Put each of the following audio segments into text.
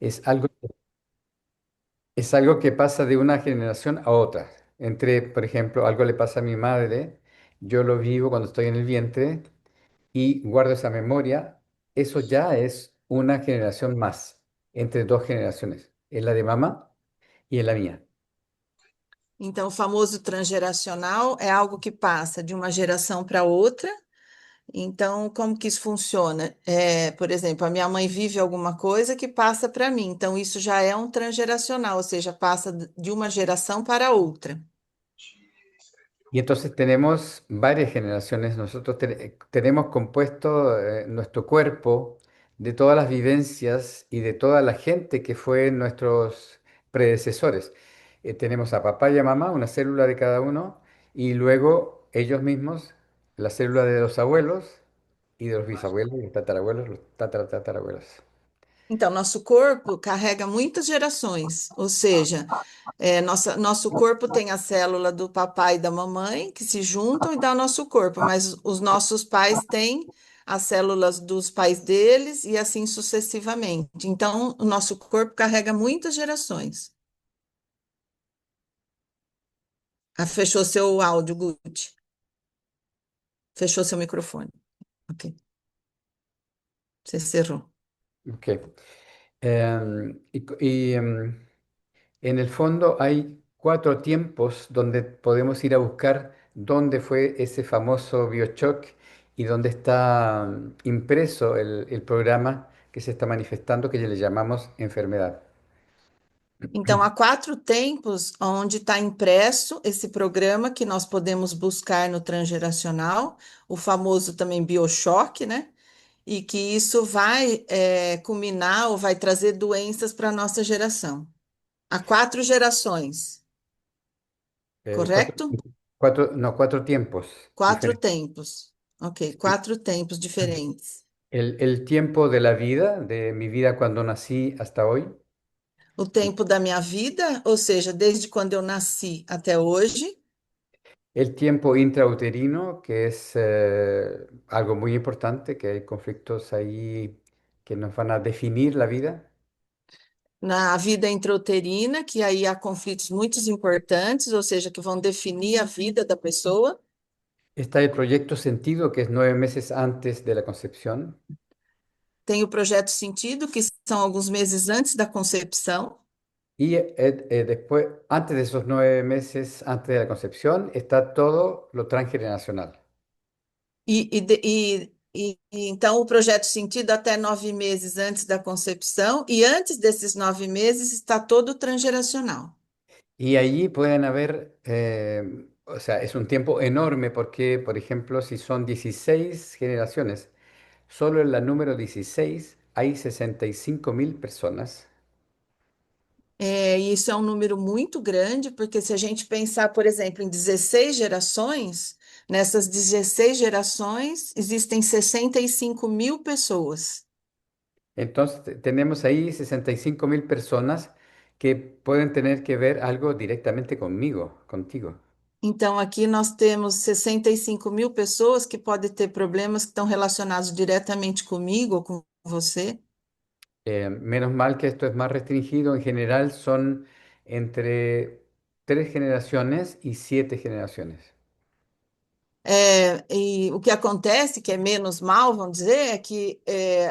Es algo, es algo que pasa de una generación a otra. Entre, por ejemplo, algo le pasa a mi madre, yo lo vivo cuando estoy en el vientre y guardo esa memoria. Eso ya es una generación más, entre dos generaciones. Es la de mamá y es la mía. Então, o famoso transgeracional é algo que passa de uma geração para outra. Então, como que isso funciona? Por exemplo, a minha mãe vive alguma coisa que passa para mim. Então, isso já é um transgeracional, ou seja, passa de uma geração para outra. Y entonces tenemos varias generaciones. Nosotros tenemos compuesto nuestro cuerpo de todas las vivencias y de toda la gente que fue nuestros predecesores. Tenemos a papá y a mamá, una célula de cada uno, y luego ellos mismos, la célula de los abuelos y de los bisabuelos, los tatarabuelos, los tatarabuelos. Então, nosso corpo carrega muitas gerações, ou seja, nosso corpo tem a célula do papai e da mamãe que se juntam e dá o nosso corpo, mas os nossos pais têm as células dos pais deles e assim sucessivamente. Então, o nosso corpo carrega muitas gerações. Ah, fechou seu áudio, Guti. Fechou seu microfone. Ok, você cerrou. Ok. En el fondo hay cuatro tiempos donde podemos ir a buscar dónde fue ese famoso BioShock y dónde está impreso el programa que se está manifestando, que ya le llamamos enfermedad. Então, há quatro tempos onde está impresso esse programa que nós podemos buscar no transgeracional, o famoso também BioShock, né? E que isso vai culminar ou vai trazer doenças para a nossa geração. Há quatro gerações, Eh, cuatro, correto? no, cuatro tiempos Quatro diferentes. tempos. Ok, Sí. quatro tempos diferentes. El tiempo de la vida, de mi vida cuando nací hasta hoy. O tempo da minha vida, ou seja, desde quando eu nasci até hoje. El tiempo intrauterino, que es algo muy importante, que hay conflictos ahí que nos van a definir la vida. Na vida intrauterina, que aí há conflitos muito importantes, ou seja, que vão definir a vida da pessoa. Está el proyecto Sentido, que es 9 meses antes de la concepción. Tem o projeto Sentido, que são alguns meses antes da concepção. Y después, antes de esos 9 meses antes de la concepción, está todo lo transgeneracional. Então o projeto Sentido até 9 meses antes da concepção, e antes desses 9 meses está todo o transgeracional. Y allí pueden haber, o sea, es un tiempo enorme porque, por ejemplo, si son 16 generaciones, solo en la número 16 hay 65.000 personas. E isso é um número muito grande, porque se a gente pensar, por exemplo, em 16 gerações, nessas 16 gerações existem 65 mil pessoas. Entonces, tenemos ahí 65.000 personas que pueden tener que ver algo directamente conmigo, contigo. Então, aqui nós temos 65 mil pessoas que podem ter problemas que estão relacionados diretamente comigo ou com você. Menos mal que esto es más restringido. En general son entre 3 generaciones y 7 generaciones. E o que acontece, que é menos mal, vamos dizer, é que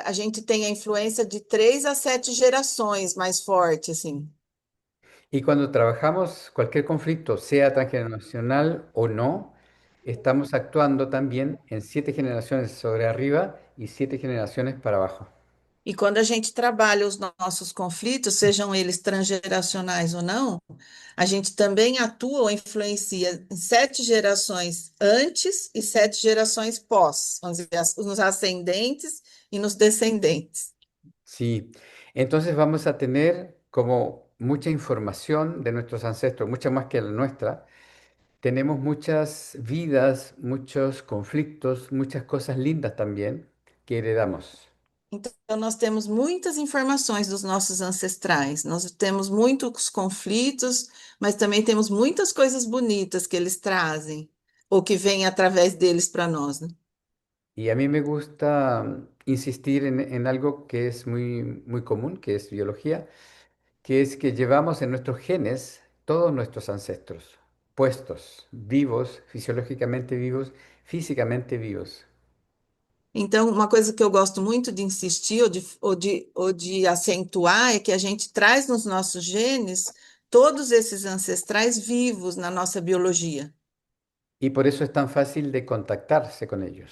a gente tem a influência de 3 a 7 gerações mais forte, assim. Y cuando trabajamos cualquier conflicto, sea transgeneracional o no, estamos actuando también en 7 generaciones sobre arriba y 7 generaciones para abajo. E quando a gente trabalha os nossos conflitos, sejam eles transgeracionais ou não, a gente também atua ou influencia em 7 gerações antes e 7 gerações pós, vamos dizer, nos ascendentes e nos descendentes. Sí, entonces vamos a tener como mucha información de nuestros ancestros, mucha más que la nuestra. Tenemos muchas vidas, muchos conflictos, muchas cosas lindas también que heredamos. Então, nós temos muitas informações dos nossos ancestrais, nós temos muitos conflitos, mas também temos muitas coisas bonitas que eles trazem, ou que vêm através deles para nós, né? Y a mí me gusta insistir en algo que es muy común, que es biología, que es que llevamos en nuestros genes todos nuestros ancestros, puestos, vivos, fisiológicamente vivos, físicamente vivos. Então, uma coisa que eu gosto muito de insistir ou de acentuar é que a gente traz nos nossos genes todos esses ancestrais vivos na nossa biologia. Y por eso es tan fácil de contactarse con ellos,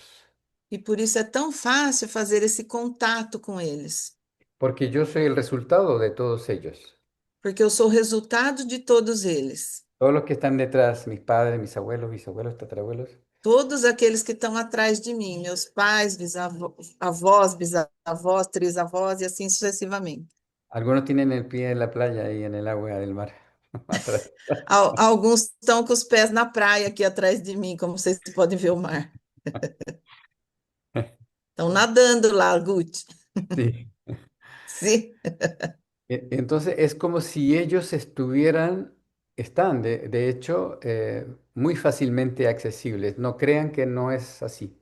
E por isso é tão fácil fazer esse contato com eles, porque yo soy el resultado de todos ellos. porque eu sou o resultado de todos eles. Todos los que están detrás, mis padres, mis abuelos, bisabuelos, tatarabuelos, Todos aqueles que estão atrás de mim, meus pais, bisavós, avós, bisavós, trisavós e assim sucessivamente. algunos tienen el pie en la playa y en el agua del mar atrás. Alguns estão com os pés na praia aqui atrás de mim, como vocês podem ver o mar. Estão nadando lá, Guti. Sí. Sim. Entonces es como si ellos están de hecho, muy fácilmente accesibles. No crean que no es así.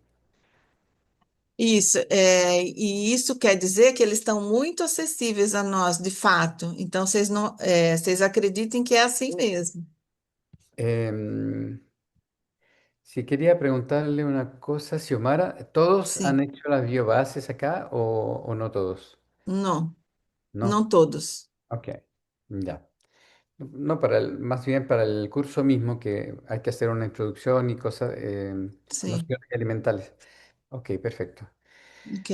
Isso, e isso quer dizer que eles estão muito acessíveis a nós, de fato. Então, vocês não, vocês acreditem que é assim mesmo. Em, si quería preguntarle una cosa, Xiomara, ¿todos han Sim, hecho las biobases acá o no todos? não, não No. todos. Ok, ya. No, más bien para el curso mismo, que hay que hacer una introducción y cosas, Sim, nociones elementales. Ok, perfecto. ok.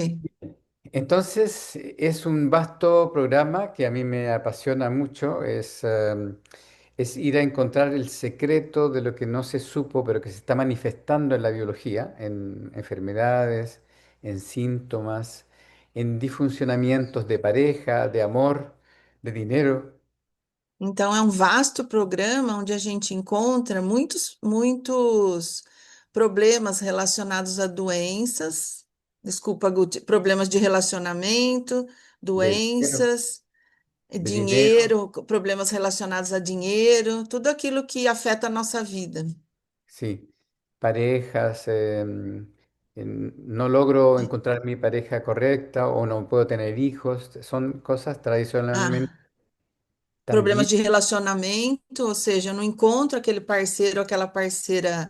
Entonces, es un vasto programa que a mí me apasiona mucho. Es ir a encontrar el secreto de lo que no se supo, pero que se está manifestando en la biología, en enfermedades, en síntomas, en disfuncionamientos de pareja, de amor, de dinero. Então, é um vasto programa onde a gente encontra muitos problemas relacionados a doenças, desculpa, Guti, problemas de relacionamento, De dinero, doenças, de dinero, dinheiro, problemas relacionados a dinheiro, tudo aquilo que afeta a nossa vida. sí. Parejas, no logro De- encontrar mi pareja correcta o no puedo tener hijos. Son cosas tradicionalmente ah, también. problemas de relacionamento, ou seja, eu não encontro aquele parceiro, aquela parceira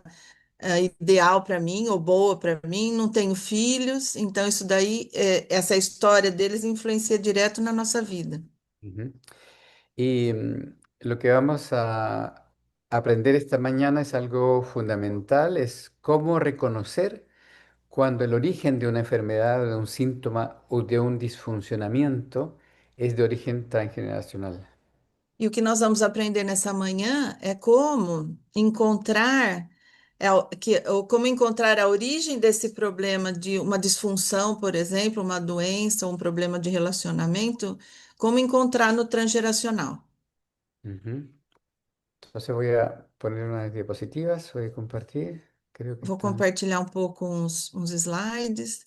ideal para mim ou boa para mim, não tenho filhos, então isso daí, essa história deles influencia direto na nossa vida. Ujú. Y lo que vamos a aprender esta mañana es algo fundamental, es cómo reconocer cuando el origen de una enfermedad, de un síntoma o de un disfuncionamiento es de origen transgeneracional. E o que nós vamos aprender nessa manhã é como encontrar ou como encontrar a origem desse problema de uma disfunção, por exemplo, uma doença, um problema de relacionamento, como encontrar no transgeracional. Ujú. Entonces voy a poner unas diapositivas, voy a compartir, creo que Vou están, compartilhar um pouco uns slides.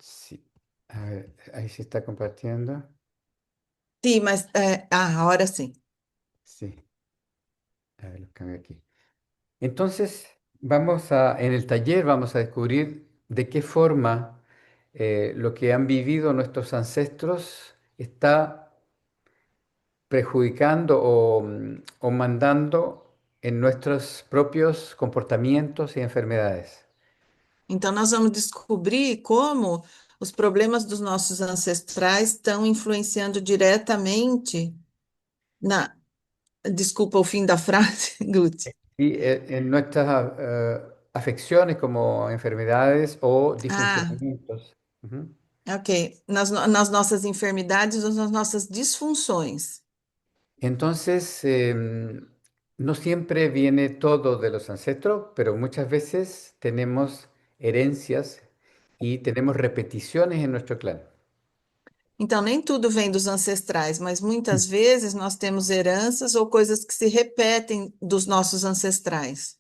sí, a ver, ahí se está compartiendo, Sim, mas agora sim. sí, a ver, los cambio aquí. Entonces, en el taller vamos a descubrir de qué forma lo que han vivido nuestros ancestros está perjudicando o mandando en nuestros propios comportamientos y enfermedades. Então, nós vamos descobrir como os problemas dos nossos ancestrais estão influenciando diretamente na. Desculpa o fim da frase, Guti. Y en nuestras afecciones como enfermedades o Ah, disfuncionamientos. Ujú. ok. Nas nossas enfermidades ou nas nossas disfunções. Entonces, no siempre viene todo de los ancestros, pero muchas veces tenemos herencias y tenemos repeticiones en nuestro clan. Então, nem tudo vem dos ancestrais, mas muitas vezes nós temos heranças ou coisas que se repetem dos nossos ancestrais.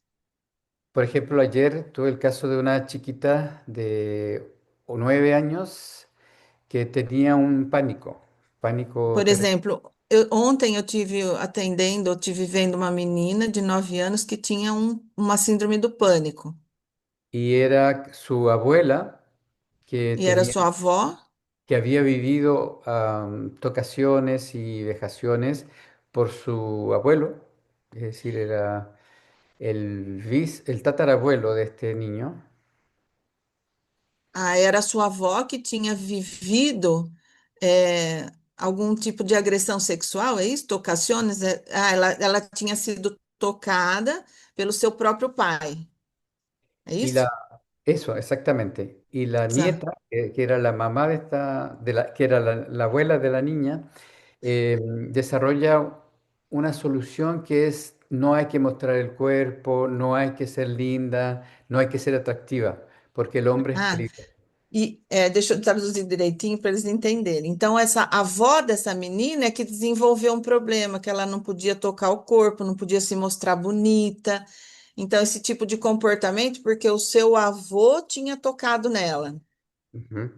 Por ejemplo, ayer tuve el caso de una chiquita de 9 años que tenía un pánico Por terrible. exemplo, Ontem eu tive atendendo, eu tive vendo uma menina de 9 anos que tinha uma síndrome do pânico. Y era su abuela que E era tenía, sua avó. que había vivido tocaciones y vejaciones por su abuelo, es decir, era el tatarabuelo de este niño. Ah, era sua avó que tinha vivido é, algum tipo de agressão sexual, é isso? Tocações? Ela tinha sido tocada pelo seu próprio pai, é Y isso? la, Eso, exactamente. Y la Tá. nieta, que era la mamá de que era la abuela de la niña, desarrolla una solución que es no hay que mostrar el cuerpo, no hay que ser linda, no hay que ser atractiva, porque el hombre es Ah, peligroso. deixa eu traduzir direitinho para eles entenderem. Então, essa avó dessa menina é que desenvolveu um problema, que ela não podia tocar o corpo, não podia se mostrar bonita. Então, esse tipo de comportamento, porque o seu avô tinha tocado nela. Ujú.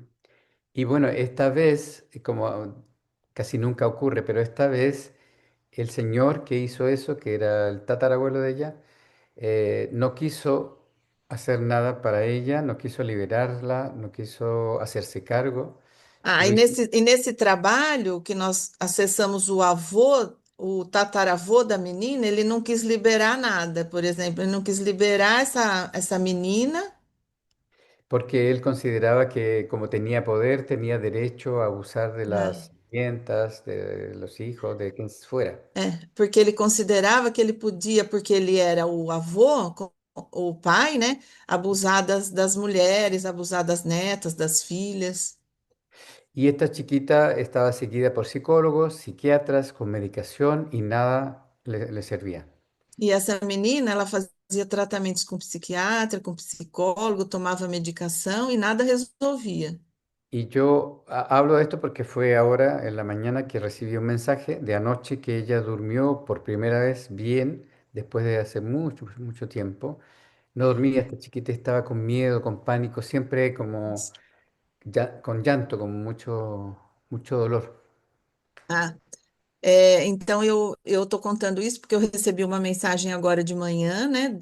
Y bueno, esta vez, como casi nunca ocurre, pero esta vez el señor que hizo eso, que era el tatarabuelo de ella, no quiso hacer nada para ella, no quiso liberarla, no quiso hacerse cargo. Ah, Lo hizo e nesse trabalho que nós acessamos o avô, o tataravô da menina, ele não quis liberar nada, por exemplo, ele não quis liberar essa menina, porque él consideraba que como tenía poder, tenía derecho a abusar de né? las sirvientas, de los hijos, de quien fuera. Porque ele considerava que ele podia, porque ele era o avô, o pai, né? Abusar das mulheres, abusar das netas, das filhas. Y esta chiquita estaba seguida por psicólogos, psiquiatras, con medicación y nada le servía. E essa menina, ela fazia tratamentos com psiquiatra, com psicólogo, tomava medicação e nada resolvia. Y yo hablo de esto porque fue ahora en la mañana que recibí un mensaje de anoche que ella durmió por primera vez bien después de hace mucho, mucho tiempo. No dormía, esta chiquita estaba con miedo, con pánico, siempre como con llanto, con mucho, mucho dolor. Ah, então eu estou contando isso porque eu recebi uma mensagem agora de manhã, né?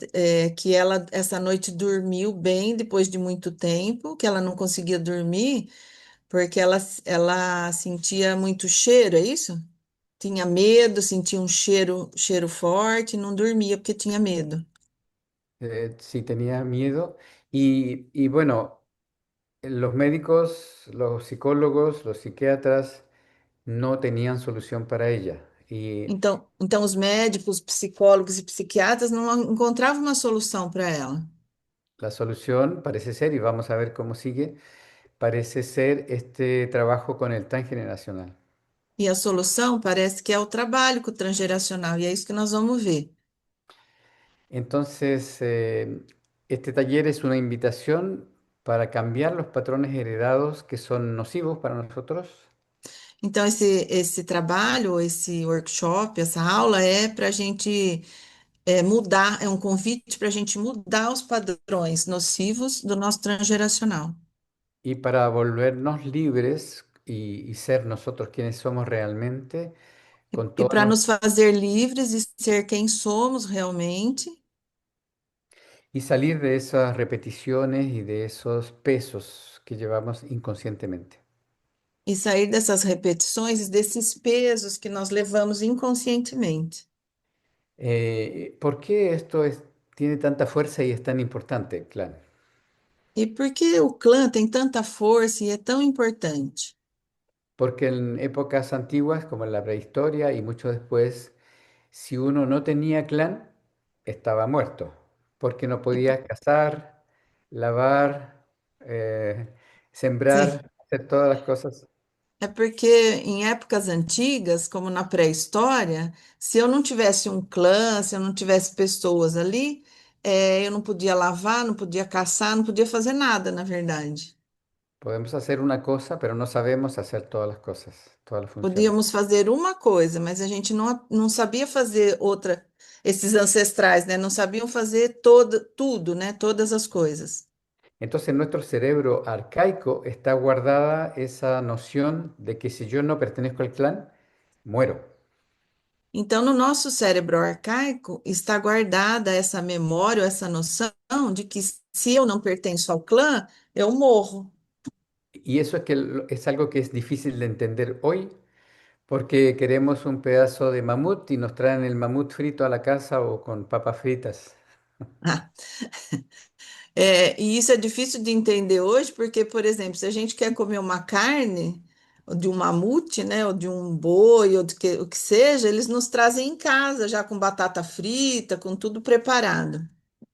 Que ela essa noite dormiu bem depois de muito tempo, que ela não conseguia dormir porque ela sentia muito cheiro, é isso? Tinha medo, sentia um cheiro forte, não dormia porque tinha medo. Sí tenía miedo y bueno, los médicos, los psicólogos, los psiquiatras no tenían solución para ella. Y Então os médicos, psicólogos e psiquiatras não encontravam uma solução para ela. la solución parece ser, y vamos a ver cómo sigue, parece ser este trabajo con el transgeneracional. E a solução parece que é o trabalho com o transgeracional, e é isso que nós vamos ver. Entonces, este taller es una invitación para cambiar los patrones heredados que son nocivos para nosotros Então, esse trabalho, esse workshop, essa aula é para a gente mudar, é um convite para a gente mudar os padrões nocivos do nosso transgeracional. y para volvernos libres y ser nosotros quienes somos realmente, con E todas para nos fazer livres e ser quem somos realmente, y salir de esas repeticiones y de esos pesos que llevamos inconscientemente. e sair dessas repetições e desses pesos que nós levamos inconscientemente. ¿Por qué tiene tanta fuerza y es tan importante, clan? E por que o clã tem tanta força e é tão importante? Porque en épocas antiguas, como en la prehistoria y mucho después, si uno no tenía clan, estaba muerto, porque no E podía cazar, lavar, sim, sembrar, hacer todas las cosas. é porque em épocas antigas, como na pré-história, se eu não tivesse um clã, se eu não tivesse pessoas ali, eu não podia lavar, não podia caçar, não podia fazer nada, na verdade. Podemos hacer una cosa, pero no sabemos hacer todas las cosas, todas las funciones. Podíamos fazer uma coisa, mas a gente não sabia fazer outra. Esses ancestrais, né? Não sabiam fazer tudo, né? Todas as coisas. Entonces en nuestro cerebro arcaico está guardada esa noción de que si yo no pertenezco al clan, muero. Então, no nosso cérebro arcaico está guardada essa memória, ou essa noção de que se eu não pertenço ao clã, eu morro. Y eso es es algo que es difícil de entender hoy porque queremos un pedazo de mamut y nos traen el mamut frito a la casa o con papas fritas. Ah, e isso é difícil de entender hoje, porque, por exemplo, se a gente quer comer uma carne, ou de um mamute, né, ou de um boi, ou o que seja, eles nos trazem em casa, já com batata frita, com tudo preparado.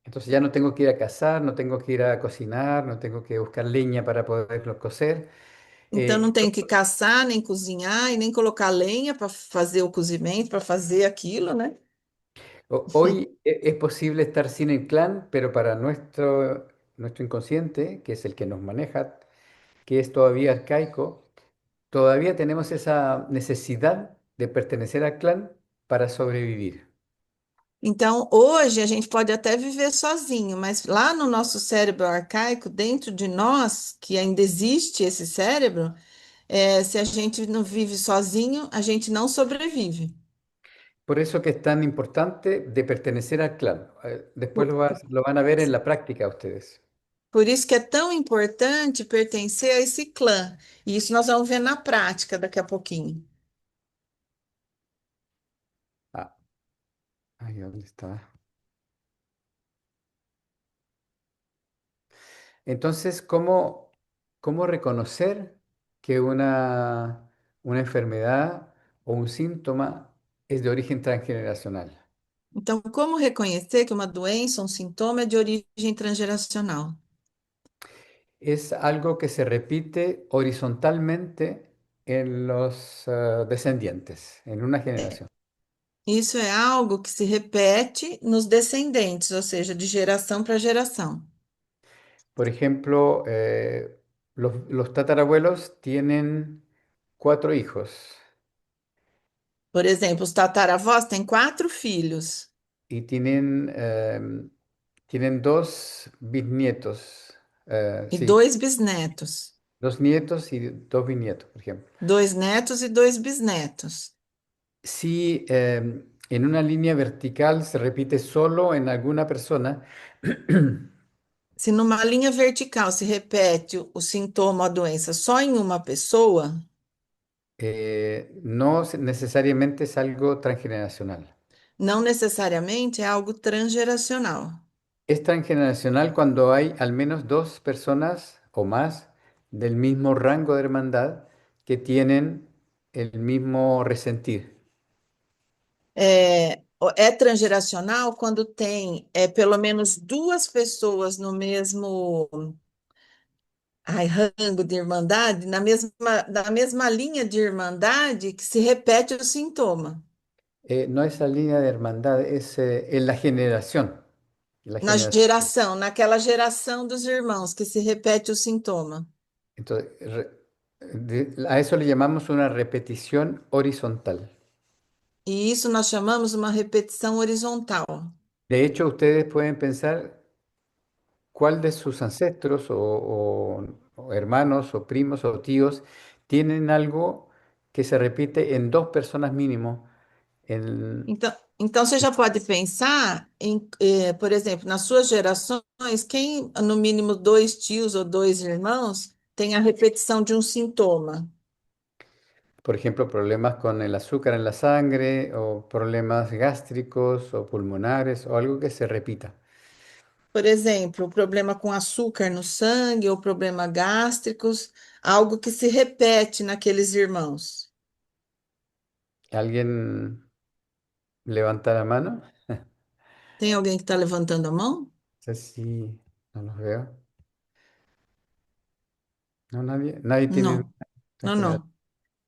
Entonces ya no tengo que ir a cazar, no tengo que ir a cocinar, no tengo que buscar leña para poderlo cocer. Então, não Eh, tenho que caçar, nem cozinhar, e nem colocar lenha para fazer o cozimento, para fazer aquilo, né? Hoy es posible estar sin el clan, pero para nuestro inconsciente, que es el que nos maneja, que es todavía arcaico, todavía tenemos esa necesidad de pertenecer al clan para sobrevivir. Então, hoje a gente pode até viver sozinho, mas lá no nosso cérebro arcaico, dentro de nós, que ainda existe esse cérebro, se a gente não vive sozinho, a gente não sobrevive. Por eso que es tan importante de pertenecer al clan. Después Por, lo van a ver en la práctica ustedes. por isso que é tão importante pertencer a esse clã. E isso nós vamos ver na prática daqui a pouquinho. Ah, ay, ¿dónde está? Entonces, ¿cómo reconocer que una enfermedad o un síntoma es de origen transgeneracional? Então, como reconhecer que uma doença, um sintoma é de origem transgeracional? Es algo que se repite horizontalmente en los descendientes, en una generación. Isso é algo que se repete nos descendentes, ou seja, de geração para geração. Por ejemplo, los tatarabuelos tienen 4 hijos Por exemplo, os tataravós têm quatro filhos y tienen 2 bisnietos, e sí, dois bisnetos, 2 nietos y 2 bisnietos, por ejemplo. dois netos e dois bisnetos. Si en una línea vertical se repite solo en alguna persona, Se numa linha vertical se repete o sintoma, a doença só em uma pessoa, no necesariamente es algo transgeneracional. não necessariamente é algo transgeracional. Es transgeneracional cuando hay al menos 2 personas o más del mismo rango de hermandad que tienen el mismo resentir. É transgeracional quando tem pelo menos duas pessoas no mesmo rango de irmandade, na mesma linha de irmandade que se repete o sintoma. No es la línea de hermandad, es en la generación. La Na generación. geração, naquela geração dos irmãos que se repete o sintoma. Entonces, a eso le llamamos una repetición horizontal. E isso nós chamamos uma repetição horizontal. De hecho, ustedes pueden pensar cuál de sus ancestros o hermanos o primos o tíos tienen algo que se repite en 2 personas mínimo. En, Então você já pode pensar por exemplo, nas suas gerações, quem no mínimo dois tios ou dois irmãos tem a repetição de um sintoma. por ejemplo, problemas con el azúcar en la sangre o problemas gástricos o pulmonares o algo que se repita. Por exemplo, o problema com açúcar no sangue ou problema gástricos, algo que se repete naqueles irmãos. ¿Alguien levanta la mano? Tem alguém que está levantando a mão? No sé si no los veo. No, nadie tiene, Não, não, não.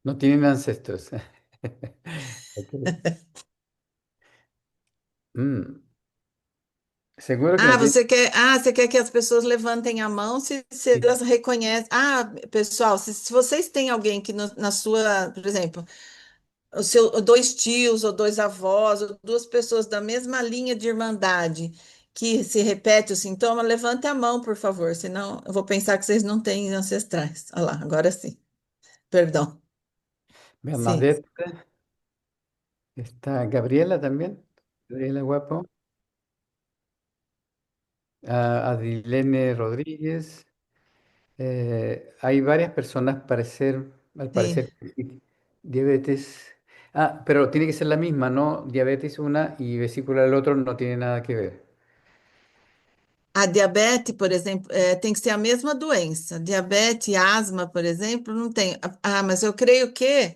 no tienen ancestros. Ok. Mm, seguro que no tienen. Você quer que as pessoas levantem a mão se elas reconhecem. Ah, pessoal, se vocês têm alguém que na sua, por exemplo, dois tios ou dois avós, ou duas pessoas da mesma linha de irmandade que se repete o sintoma, levante a mão, por favor, senão eu vou pensar que vocês não têm ancestrais. Olha lá, agora sim. Perdão. Sim. Bernadette, Está Gabriela también, Gabriela Guapo, Adilene Rodríguez. Hay varias personas, al Sim. parecer, diabetes. Ah, pero tiene que ser la misma, ¿no? Diabetes una y vesícula el otro no tiene nada que ver. A diabetes, por exemplo, tem que ser a mesma doença. Diabetes e asma, por exemplo, não tem. Mas eu creio que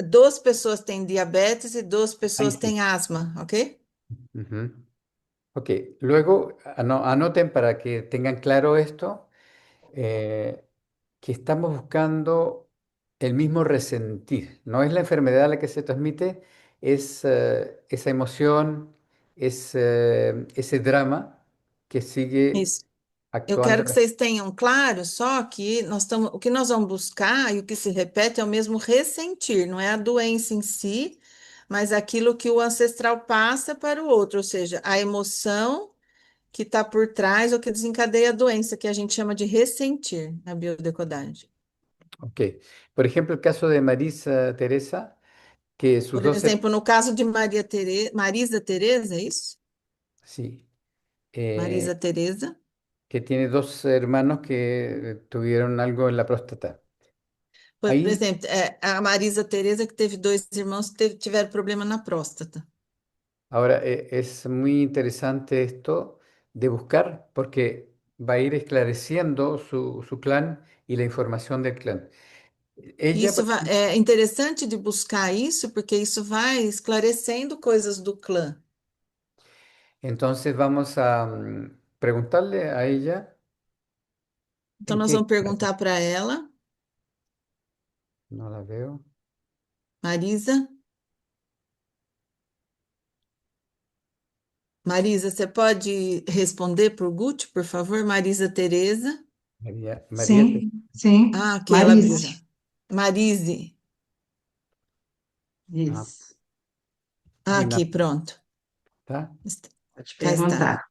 duas pessoas têm diabetes e duas Ahí pessoas sí. têm asma, ok? Ujú. Ok, luego anoten para que tengan claro esto, eh, que estamos buscando el mismo resentir. No es la enfermedad la que se transmite, es esa emoción, ese drama que sigue Isso. Eu actuando. quero que vocês tenham claro só que nós estamos, o que nós vamos buscar e o que se repete é o mesmo ressentir, não é a doença em si, mas aquilo que o ancestral passa para o outro, ou seja, a emoção que está por trás ou que desencadeia a doença, que a gente chama de ressentir na biodecodagem. Ok, por ejemplo, el caso de Marisa Teresa, que sus Por dos, exemplo, no caso de Marisa Teresa, é isso? sí, Marisa Teresa. que tiene dos hermanos que tuvieron algo en la próstata. Por Ahí, exemplo, a Marisa Teresa que teve dois irmãos que tiveram problema na próstata. ahora, es muy interesante esto de buscar porque va a ir esclareciendo su clan y la información del clan. Ella, Isso é interessante de buscar isso, porque isso vai esclarecendo coisas do clã. entonces vamos a preguntarle a ella Então, en nós qué vamos clase. perguntar para ela, No la veo. Marisa. Marisa, você pode responder por Guti, por favor? Marisa Tereza. María, Sim, sim. Ah, ok, ela abriu já. Marise. Marise. ah, Isso. Ah, y no aqui, pronto. está. Pode Cá está. perguntar.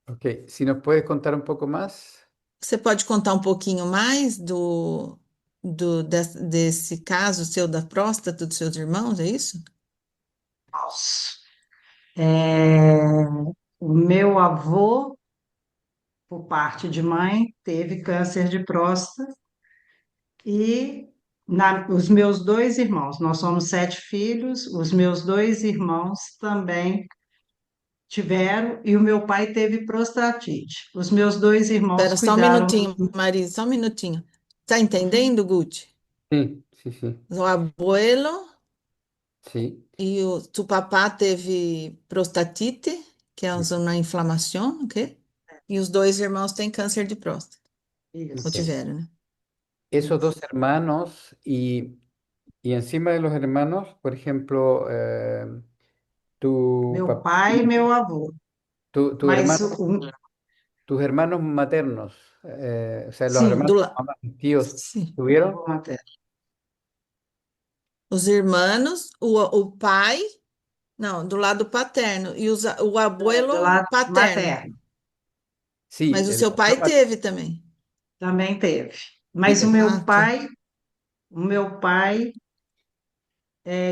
Ok, si nos puedes contar un poco más. Você pode contar um pouquinho mais desse caso seu da próstata dos seus irmãos, é isso? Posso. É, o meu avô, por parte de mãe, teve câncer de próstata e os meus dois irmãos, nós somos sete filhos, os meus dois irmãos também tiveram e o meu pai teve prostatite. Os meus dois irmãos Espera só um cuidaram minutinho, Marisa, só um minutinho. Tá do. entendendo, Guti? Sí, sí, sí, O abuelo sí, e o tu papá teve prostatite, que é uma inflamação, ok? E os dois irmãos têm câncer de próstata, ou Isso, ok. tiveram, né? Esos Isso. dos hermanos y encima de los hermanos, por ejemplo, tu, meu pap- pai e meu avô. tu Mas hermano, tus hermanos maternos, o sea, los Sim, hermanos, mamás, tíos, sim. meu ¿tuvieron? avô materno. Os irmãos, o pai, não, do lado paterno, e o Do abuelo lado paterno. materno Sí, Mas o seu pai teve também. também teve. Mas sí, Ah, ok. o meu pai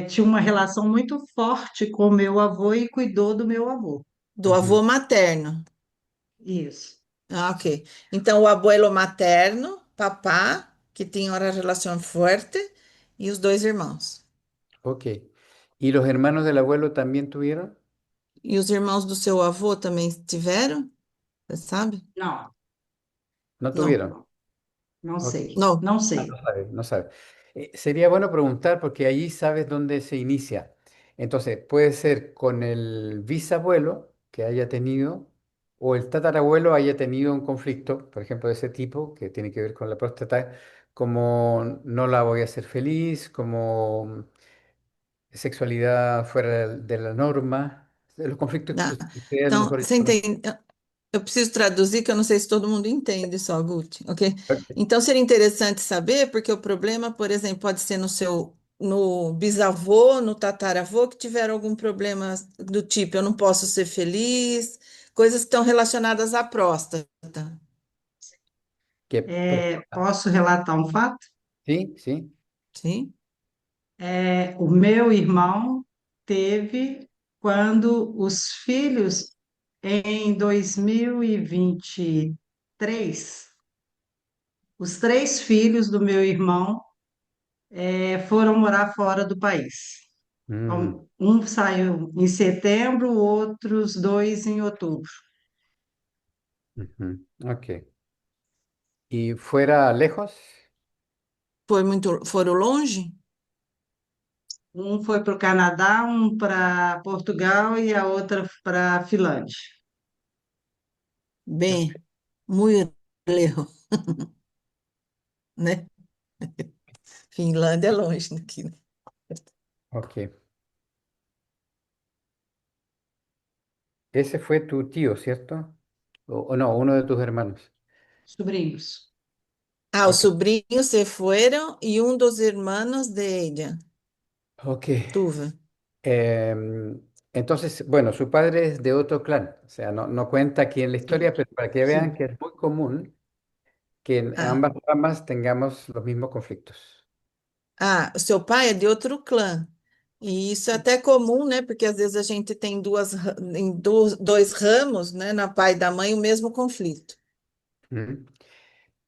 tinha uma relação muito forte com o meu avô e cuidou do meu avô. Do ujú, avô materno. Isso, Ah, ok. Então, o abuelo materno, papá, que tinha uma relação forte, e os dois irmãos. ok. ¿Y los hermanos del abuelo también tuvieron? E os irmãos do seu avô também tiveram? Você sabe? não, ¿No Não. tuvieron? não Ok. sei, Não. não Ah, sei. no sabe, no sabe. Sería bueno preguntar porque allí sabes dónde se inicia. Entonces, puede ser con el bisabuelo que haya tenido o el tatarabuelo haya tenido un conflicto, por ejemplo, de ese tipo, que tiene que ver con la próstata, como no la voy a hacer feliz, como sexualidad fuera de la norma, de los conflictos que Ah, ustedes então, mejor você conocen. entende? Eu preciso traduzir, que eu não sei se todo mundo entende só, Guti, ok? Ok. Então, seria interessante saber, porque o problema, por exemplo, pode ser no bisavô, no tataravô, que tiveram algum problema do tipo, eu não posso ser feliz, coisas que estão relacionadas à próstata, Que, por ejemplo, Posso relatar um fato? sí, sí. sim? O meu irmão teve quando os filhos, em 2023, os três filhos do meu irmão foram morar fora do país. Mm, Um saiu em setembro, outros dois em outubro. ujú, ok. ¿Y fuera lejos? Foram longe? Um foi para o Canadá, um para Portugal e a outra para Finlândia. Bem, muito lejos, né? Finlândia é longe daqui, né? Ok. Ese fue tu tío, ¿cierto? O no, uno de tus hermanos. Sobrinhos. Ah, os Ok. sobrinhos se foram e um dos irmãos de ella, Ok. tuve. Entonces, bueno, su padre es de otro clan, o sea, no cuenta aquí en la historia, pero para que vean Sim. que es muy común que en Ah, ambas ramas tengamos los mismos conflictos. o seu pai é de outro clã. E isso é até comum, né? Porque às vezes a gente tem dois ramos, né? Na pai e da mãe, o mesmo conflito. ¿Mm?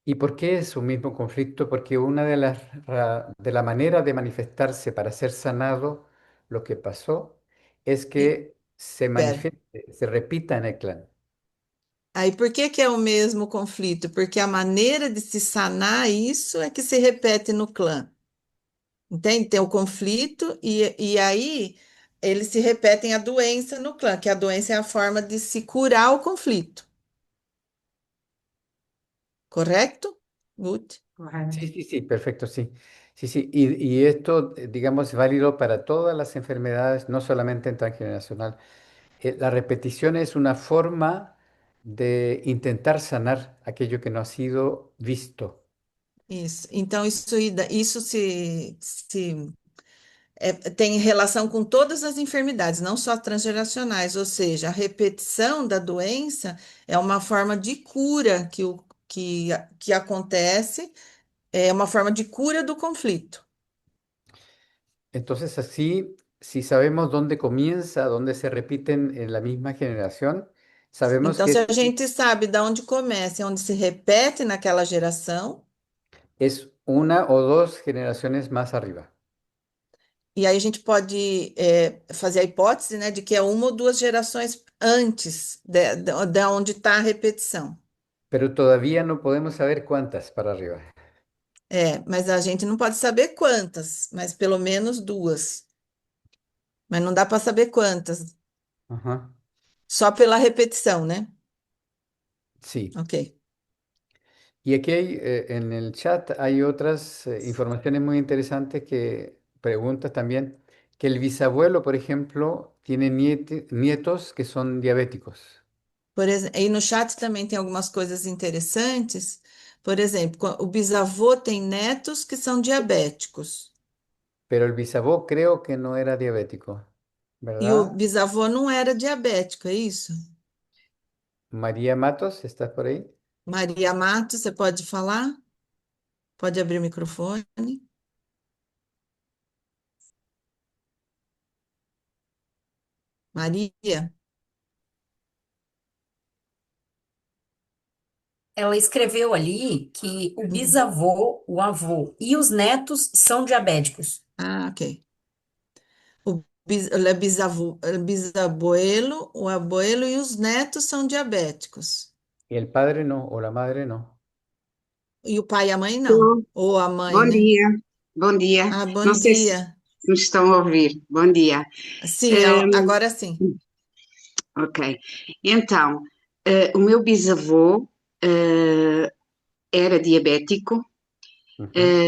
¿Y por qué es un mismo conflicto? Porque una de de la manera de manifestarse para ser sanado lo que pasó es E, que se pera, manifieste, se repita en el clan. aí por que que é o mesmo conflito? Porque a maneira de se sanar isso é que se repete no clã. Entende? Tem o conflito e aí eles se repetem a doença no clã, que a doença é a forma de se curar o conflito, correto? Good. Correto. Sí, sí, sí, perfecto, sí. Sí, sí. Y esto, digamos, es válido para todas las enfermedades, no solamente en transgeneracional. La repetición es una forma de intentar sanar aquello que no ha sido visto. Isso. Então, isso tem relação com todas as enfermidades, não só transgeracionais, ou seja, a repetição da doença é uma forma de cura que acontece, é uma forma de cura do conflito. Entonces, así, si sabemos dónde comienza, dónde se repiten en la misma generación, sabemos Então, que se a gente sabe de onde começa e onde se repete naquela geração, es una o dos generaciones más arriba. e aí a gente pode fazer a hipótese, né, de que é uma ou duas gerações antes de onde está a repetição. Pero todavía no podemos saber cuántas para arriba. Mas a gente não pode saber quantas, mas pelo menos duas. Mas não dá para saber quantas, Ajá. só pela repetição, né? Sí. Ok. Y aquí hay, en el chat hay otras informaciones muy interesantes que preguntas también, que el bisabuelo, por ejemplo, tiene nietos que son diabéticos, Por exemplo, aí no chat também tem algumas coisas interessantes. Por exemplo, o bisavô tem netos que são diabéticos. pero el bisabuelo creo que no era diabético, E o ¿verdad? bisavô não era diabético, é isso? María Matos, ¿estás por ahí? Maria Matos, você pode falar? Pode abrir o microfone. Maria? Ela escreveu ali que o Hum. bisavô, o avô e os netos são diabéticos. Ah, ok. Ela é bisabuelo, o abuelo e os netos são diabéticos. Y el padre no, o la madre no. E o pai e a mãe não. Bom Ou a mãe, bom né? dia, bom dia. Ah, Não bom sei se dia. me estão a ouvir. Bom dia. Sim, Hum, agora sim. ok. Então, o meu bisavô eh, era diabético, Ujú.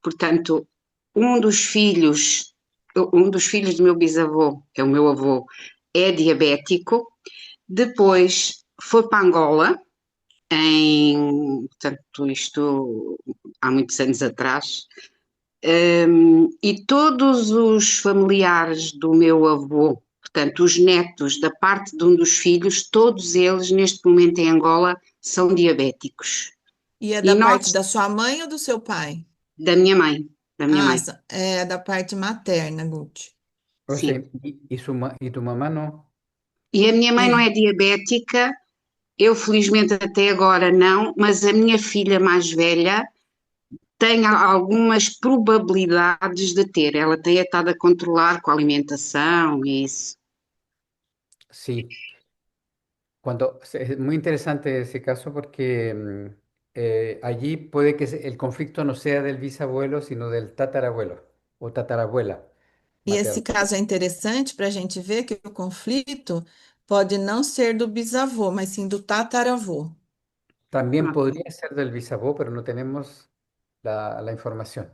portanto, um dos filhos, um dos filhos do meu bisavô, que é o meu avô, é diabético. Depois foi para Angola, portanto, isto há muitos anos atrás. E todos os familiares do meu avô, portanto, os netos da parte de um dos filhos, todos eles, neste momento em Angola, são diabéticos. E é E da nós, parte da sua mãe ou do seu pai? da minha mãe, da minha Ah, mãe. é da parte materna, Guti. O sea, sim. y tu mamá no. E a minha mãe não E, é diabética, eu felizmente até agora não, mas a minha filha mais velha tem algumas probabilidades de ter. Ela tem estado a controlar com a alimentação e isso. Sí. Es muy interesante ese caso porque allí puede que el conflicto no sea del bisabuelo, sino del tatarabuelo o tatarabuela e esse materno. caso é interessante para a gente ver que o conflito pode não ser do bisavô, mas sim do tataravô. También Ok. podría ser del bisabuelo, pero no tenemos la información.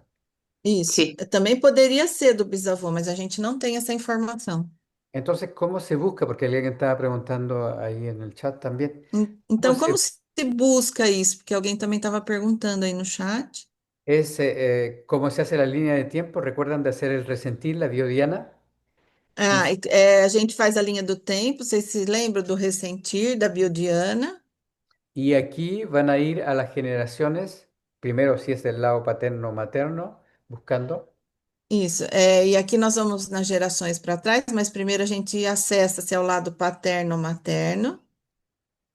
Isso. Sim. Também poderia ser do bisavô, mas a gente não tem essa informação. Entonces, ¿cómo se busca? Porque alguien estaba preguntando ahí en el chat también. ¿Cómo Então, como se, se busca isso? Porque alguém também estava perguntando aí no chat. cómo se hace la línea de tiempo? ¿Recuerdan de hacer el resentir, la biodiana? Ah, Y, a gente faz a linha do tempo, vocês se lembram do ressentir, da Biodiana? y aquí van a ir a las generaciones, primero si es del lado paterno o materno, buscando. Isso. E aqui nós vamos nas gerações para trás, mas primeiro a gente acessa se é o lado paterno ou materno.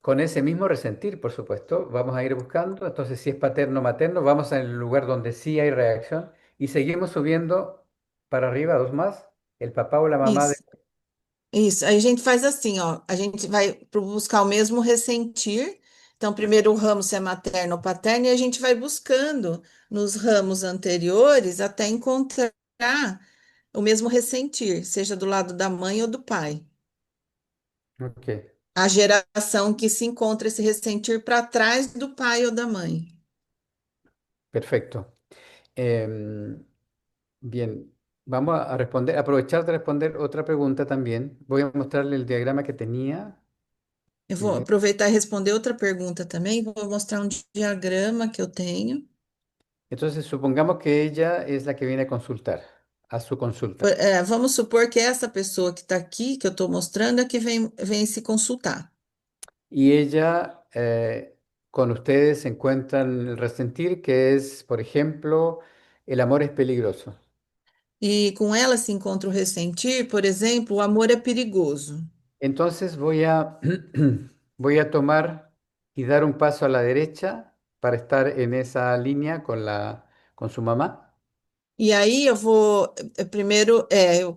Con ese mismo resentir, por supuesto, vamos a ir buscando. Entonces, si es paterno o materno, vamos al lugar donde sí hay reacción y seguimos subiendo para arriba, dos más, el papá o la mamá de... Isso. Isso. Aí a gente faz assim, ó. A gente vai buscar o mesmo ressentir. Então, primeiro o ramo se é materno ou paterno, e a gente vai buscando nos ramos anteriores até encontrar o mesmo ressentir, seja do lado da mãe ou do pai. Ok, A geração que se encontra esse ressentir para trás do pai ou da mãe. perfecto. Em, bien, vamos a responder, aprovechar de responder otra pregunta también. Voy a mostrarle el diagrama que tenía. Eu vou Primero. aproveitar e responder outra pergunta também. Vou mostrar um diagrama que eu tenho. Entonces, supongamos que ella es la que viene a consultar, a su consulta. Vamos supor que essa pessoa que está aqui, que eu estou mostrando, é que vem se consultar. Y ella con ustedes encuentran el resentir, que es, por ejemplo, el amor es peligroso. E com ela se encontra o ressentir, por exemplo, o amor é perigoso. Entonces voy a tomar y dar un paso a la derecha para estar en esa línea con con su mamá. E aí eu vou, primeiro,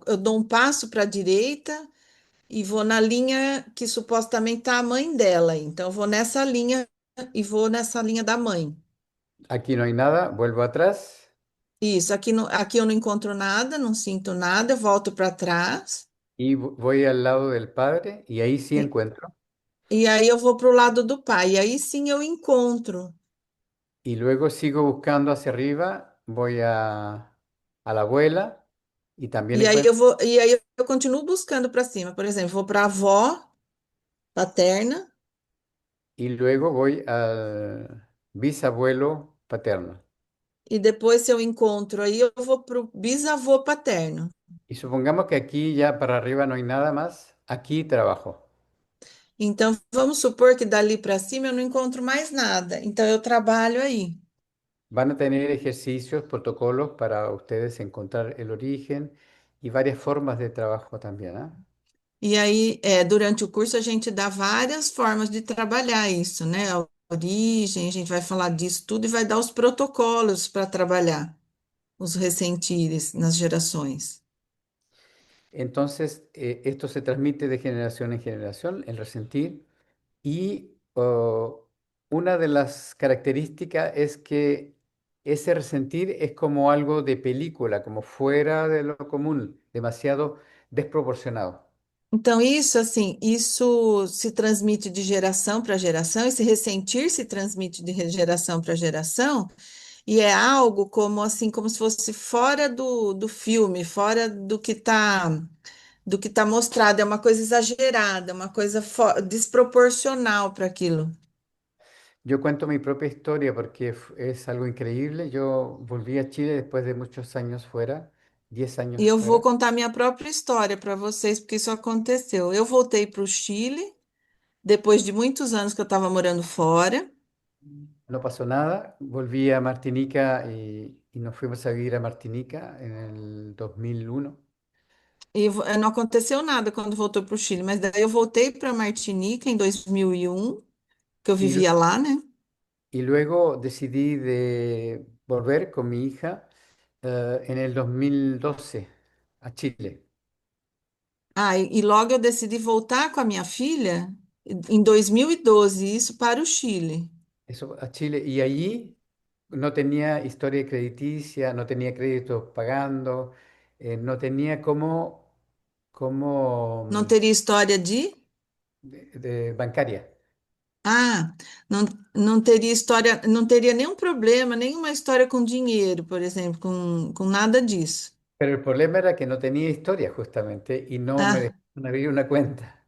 eu dou um passo para a direita e vou na linha que supostamente está a mãe dela. Então, eu vou nessa linha e vou nessa linha da mãe. Aquí no hay nada, vuelvo atrás Isso, aqui eu não encontro nada, não sinto nada, eu volto para trás. y voy al lado del padre y ahí sí E, encuentro. e aí eu vou para o lado do pai. E aí sim eu encontro. Y luego sigo buscando hacia arriba, a la abuela y también encuentro. E aí eu continuo buscando para cima. Por exemplo, vou para a avó paterna Y luego voy al bisabuelo paterno. e depois, se eu encontro aí, eu vou para o bisavô paterno. Y supongamos que aquí ya para arriba no hay nada más, aquí trabajo. Então, vamos supor que dali para cima eu não encontro mais nada. Então, eu trabalho aí. Van a tener ejercicios, protocolos para ustedes encontrar el origen y varias formas de trabajo también, ¿ah? E aí, durante o curso, a gente dá várias formas de trabalhar isso, né? A origem, a gente vai falar disso tudo e vai dar os protocolos para trabalhar os ressentires nas gerações. Entonces, esto se transmite de generación en generación, el resentir, y una de las características es que ese resentir es como algo de película, como fuera de lo común, demasiado desproporcionado. Então, isso, assim, isso se transmite de geração para geração, esse ressentir se transmite de geração para geração, e é algo como assim, como se fosse fora do filme, fora do que tá mostrado, é uma coisa exagerada, uma coisa desproporcional para aquilo. Yo cuento mi propia historia porque es algo increíble. Yo volví a Chile después de muchos años fuera, 10 E años eu vou fuera. contar minha própria história para vocês, porque isso aconteceu. Eu voltei para o Chile, depois de muitos anos que eu estava morando fora. No pasó nada. Volví a Martinica y nos fuimos a vivir a Martinica en el 2001. Não aconteceu nada quando voltou para o Chile, mas daí eu voltei para Martinica em 2001, que eu Y, lu- vivia lá, né? y luego decidí de volver con mi hija en el 2012 a Chile. Ah, e logo eu decidi voltar com a minha filha em 2012, isso para o Chile. Eso, a Chile. Y allí no tenía historia crediticia, no tenía créditos pagando, no tenía Não cómo teria história de? de bancaria. Ah, não, não teria história, não teria nenhum problema, nenhuma história com dinheiro, por exemplo, com nada disso. Pero el problema era que no tenía historia justamente y no me Ah, dejaron abrir una cuenta.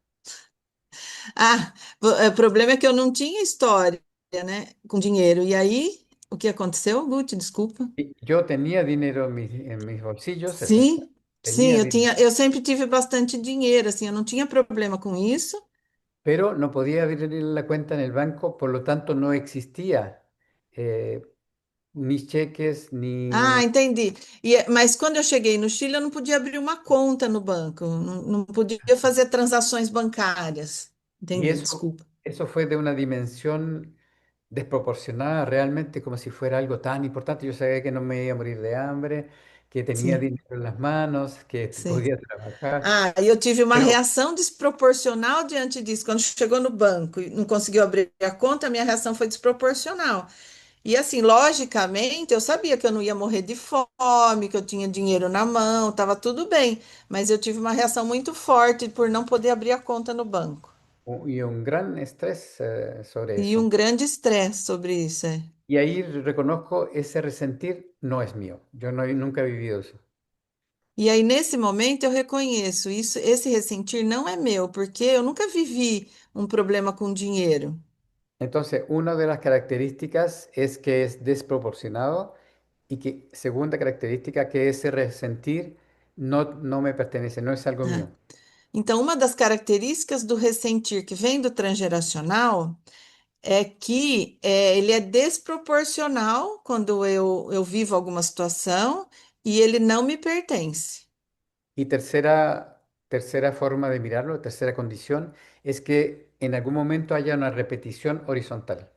o problema é que eu não tinha história, né, com dinheiro. E aí, o que aconteceu, Guti? Desculpa. Y yo tenía dinero en mis bolsillos, Sim, sim, tenía dinero, eu sempre tive bastante dinheiro, assim, eu não tinha problema com isso. pero no podía abrir la cuenta en el banco, por lo tanto no existía eh, ni cheques Ah, ni... entendi. Mas quando eu cheguei no Chile, eu não podia abrir uma conta no banco, não podia fazer transações bancárias. Y Entendi, desculpa. eso fue de una dimensión desproporcionada, realmente como si fuera algo tan importante. Yo sabía que no me iba a morir de hambre, que tenía Sim, dinero en las manos, que sim. podía trabajar, Ah, e eu tive uma pero reação desproporcional diante disso. Quando chegou no banco e não conseguiu abrir a conta, a minha reação foi desproporcional. E assim, logicamente, eu sabia que eu não ia morrer de fome, que eu tinha dinheiro na mão, estava tudo bem, mas eu tive uma reação muito forte por não poder abrir a conta no banco. y un gran estrés sobre E eso. um grande estresse sobre isso, é. Y ahí reconozco ese resentir no es mío. Yo no, nunca he vivido eso. E aí, nesse momento, eu reconheço isso, esse ressentir não é meu, porque eu nunca vivi um problema com dinheiro. Entonces, una de las características es que es desproporcionado y que, segunda característica, que ese resentir no me pertenece, no es algo Ah, mío. então, uma das características do ressentir que vem do transgeracional é que ele é desproporcional quando eu vivo alguma situação e ele não me pertence. Y tercera forma de mirarlo, tercera condición, es que en algún momento haya una repetición horizontal.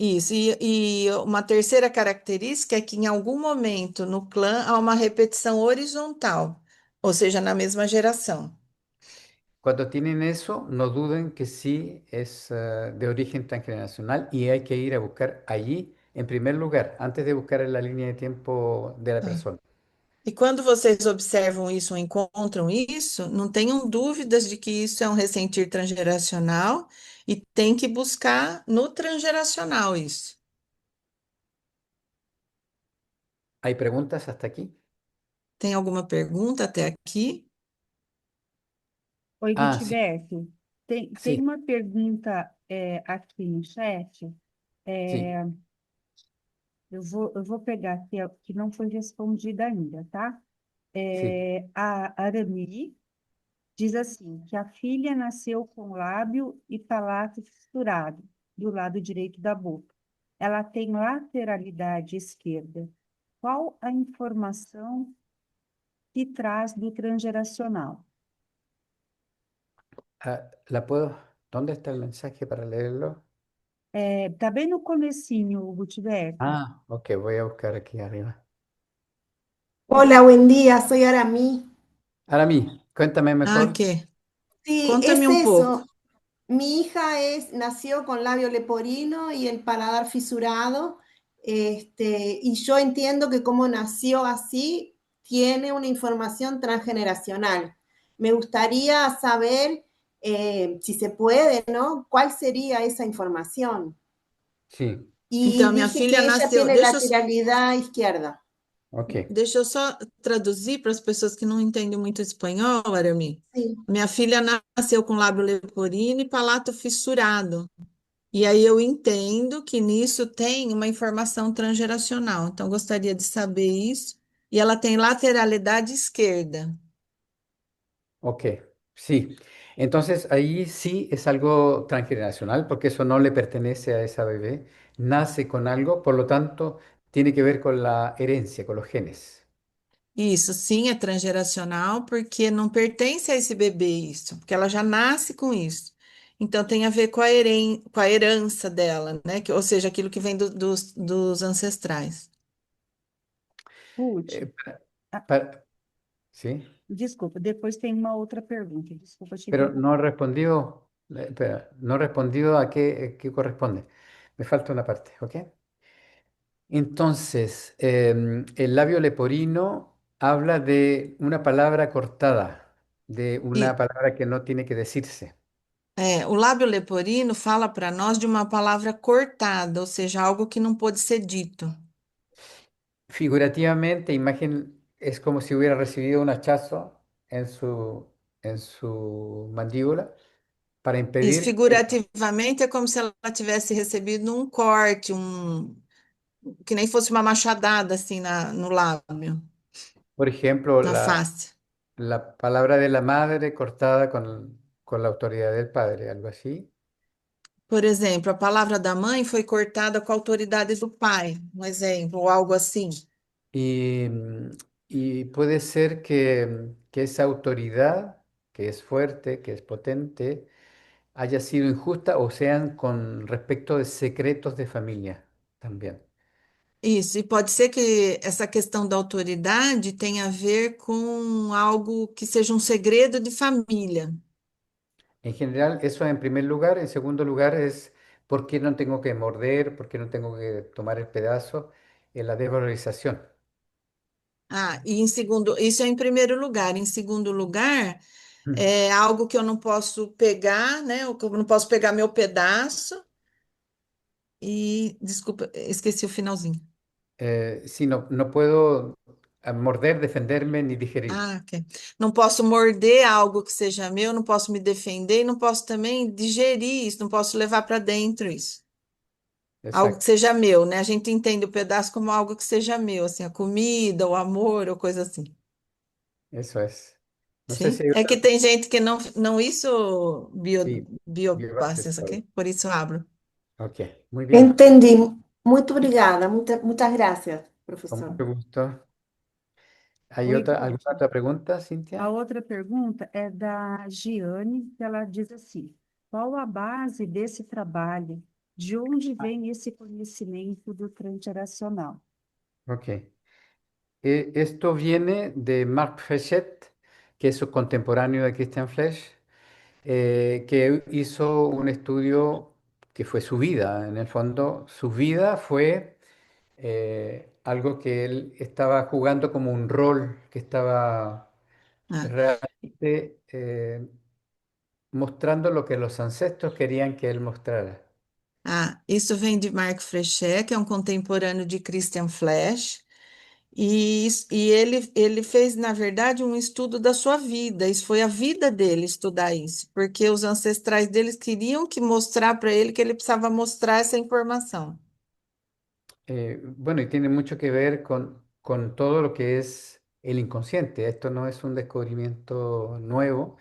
Isso, e uma terceira característica é que em algum momento no clã há uma repetição horizontal, ou seja, na mesma geração. Cuando tienen eso, no duden que sí es de origen transgeneracional y hay que ir a buscar allí, en primer lugar, antes de buscar en la línea de tiempo de la Ah. persona. E quando vocês observam isso ou encontram isso, não tenham dúvidas de que isso é um ressentir transgeracional e tem que buscar no transgeracional isso. ¿Hay preguntas hasta aquí? Tem alguma pergunta até aqui? Oi, Ah, sí, Gutiberto. Tem sí, uma pergunta aqui no chat. sí, é, eu vou pegar aqui, ó, que não foi respondida ainda, tá? sí. A Arami diz assim, que a filha nasceu com lábio e palato fissurado do lado direito da boca. Ela tem lateralidade esquerda. Qual a informação que traz do transgeracional? Ah, ¿la puedo? ¿Dónde está el mensaje para leerlo? Tá bem no comecinho, Gutiberto. Ah, ok, voy a buscar aquí arriba. Hola, buen día, soy Aramí. Ahora mí, cuéntame Ah, mejor. aqui. Sí, Conta-me es um pouco. eso. Mi hija nació con labio leporino y el paladar fisurado, y yo entiendo que como nació así, tiene una información transgeneracional. Me gustaría saber, si se puede, ¿no? ¿Cuál sería esa información? Sí, Y Então, minha dice filha que ella nasceu. tiene lateralidad izquierda. ok. Deixa eu só traduzir para as pessoas que não entendem muito espanhol, Arami. Sí. Minha filha nasceu com lábio leporino e palato fissurado. E aí eu entendo que nisso tem uma informação transgeracional. Então, gostaria de saber isso. E ela tem lateralidade esquerda. Ok, sí. Entonces ahí sí es algo transgeneracional porque eso no le pertenece a esa bebé. Nace con algo, por lo tanto, tiene que ver con la herencia, con los genes. Isso sim é transgeracional, porque não pertence a esse bebê isso, porque ela já nasce com isso. Então tem a ver com com a herança dela, né? Ou seja, aquilo que vem dos ancestrais. Ruth, Eh, ah, ¿sí? desculpa, depois tem uma outra pergunta. Desculpa te Pero interromper. no ha respondido, espera, no ha respondido a qué corresponde. Me falta una parte, ¿ok? Entonces, el labio leporino habla de una palabra cortada, de una E palabra que no tiene que decirse. o lábio leporino fala para nós de uma palavra cortada, ou seja, algo que não pode ser dito. Figurativamente, imagen es como si hubiera recibido un hachazo en su mandíbula para Isso, impedir que, figurativamente, é como se ela tivesse recebido um corte, que nem fosse uma machadada assim no lábio, por ejemplo, na face. la palabra de la madre cortada con la autoridad del padre, algo así. Por exemplo, a palavra da mãe foi cortada com a autoridade do pai, um exemplo, ou algo assim. Y, y puede ser que esa autoridad, que es fuerte, que es potente, haya sido injusta o sean con respecto de secretos de familia también. Isso, e pode ser que essa questão da autoridade tenha a ver com algo que seja um segredo de família. En general, eso en primer lugar. En segundo lugar es por qué no tengo que morder, por qué no tengo que tomar el pedazo, en la desvalorización. Ah, e em segundo, isso é em primeiro lugar. Em segundo lugar, Mm. é algo que eu não posso pegar, né? Eu não posso pegar meu pedaço. E, desculpa, esqueci o finalzinho. Sí, no, no puedo morder, defenderme ni digerir. Ah, ok. Não posso morder algo que seja meu, não posso me defender, e não posso também digerir isso, não posso levar para dentro isso. Algo que Exacto, seja meu, né? A gente entende o pedaço como algo que seja meu, assim, a comida, o amor, ou coisa assim. eso es. No sé si Sim? hay É que otra. tem gente que não isso Sí, biobases, bioasexual. ok? Por isso abro. Ok, muy bien. Entendí. Muito obrigada. Muchas gracias, Con profesor. mucho gusto. ¿Hay Oi, otra, alguna Ruth. otra pregunta, A Cintia? outra pergunta é da Giane, que ela diz assim: qual a base desse trabalho? De onde vem esse conhecimento do transgeracional? Ok. Esto viene de Marc Fréchet, que es su contemporáneo de Christian Flesch, que hizo un estudio que fue su vida. En el fondo, su vida fue algo que él estaba jugando como un rol, que estaba Ah, realmente mostrando lo que los ancestros querían que él mostrara. isso vem de Marc Frechet, que é um contemporâneo de Christian Flesch. E ele fez, na verdade, um estudo da sua vida. Isso foi a vida dele estudar isso, porque os ancestrais deles queriam que mostrar para ele que ele precisava mostrar essa informação. Bueno, y tiene mucho que ver con todo lo que es el inconsciente. Esto no es un descubrimiento nuevo,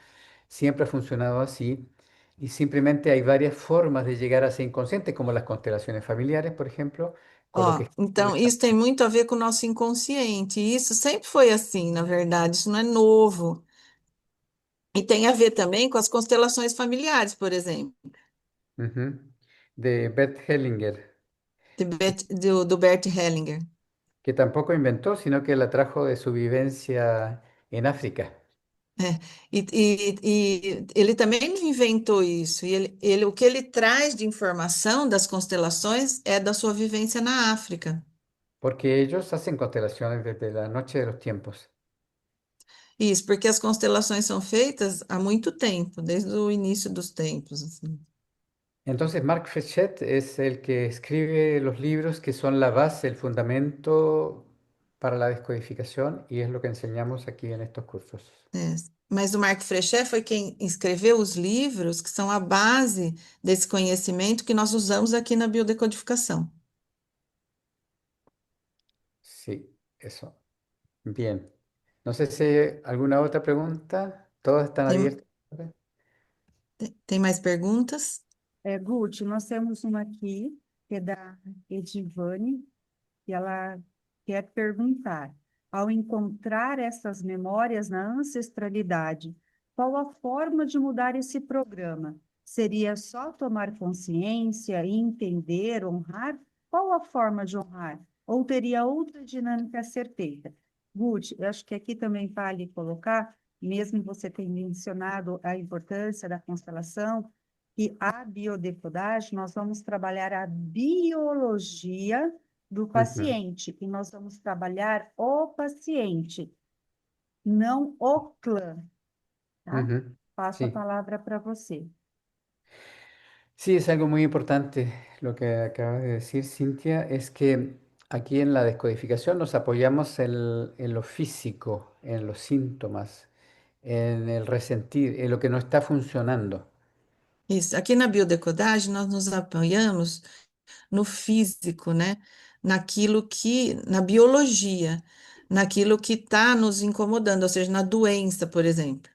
siempre ha funcionado así y simplemente hay varias formas de llegar a ese inconsciente, como las constelaciones familiares, por ejemplo, con lo que Ó, então, escribe isso tem muito a ver com o nosso inconsciente. E isso sempre foi assim, na verdade, isso não é novo. E tem a ver também com as constelações familiares, por exemplo, Ujú, de Bert Hellinger, do Bert Hellinger. que tampoco inventó, sino que la trajo de su vivencia en África. É, ele também não inventou isso. O que ele traz de informação das constelações é da sua vivência na África. Porque ellos hacen constelaciones desde la noche de los tiempos. Isso, porque as constelações são feitas há muito tempo, desde o início dos tempos, assim. Entonces, Marc Fréchet es el que escribe los libros que son la base, el fundamento para la descodificación y es lo que enseñamos aquí en estos cursos. É. Mas o Marc Frechet foi quem escreveu os livros que são a base desse conhecimento que nós usamos aqui na biodecodificação. Sí, eso. Bien. No sé si hay alguna otra pregunta. Todas están Tem, abiertas. tem mais perguntas? Guti, nós temos uma aqui, que é da Edivane, e ela quer perguntar: ao encontrar essas memórias na ancestralidade, qual a forma de mudar esse programa? Seria só tomar consciência e entender, honrar? Qual a forma de honrar? Ou teria outra dinâmica a ser feita? Ruth, eu acho que aqui também vale colocar, mesmo você ter mencionado a importância da constelação, que a biodecodagem, nós vamos trabalhar a biologia do Ujú, paciente, e nós vamos trabalhar o paciente, não o clã, tá? ujú. Passo a Sí. palavra para você. Sí, es algo muy importante lo que acabas de decir, Cintia, es que aquí en la descodificación nos apoyamos en lo físico, en los síntomas, en el resentir, en lo que no está funcionando. Isso. Aqui na biodecodagem, nós nos apoiamos no físico, né? Na biologia, naquilo que está nos incomodando, ou seja, na doença, por exemplo.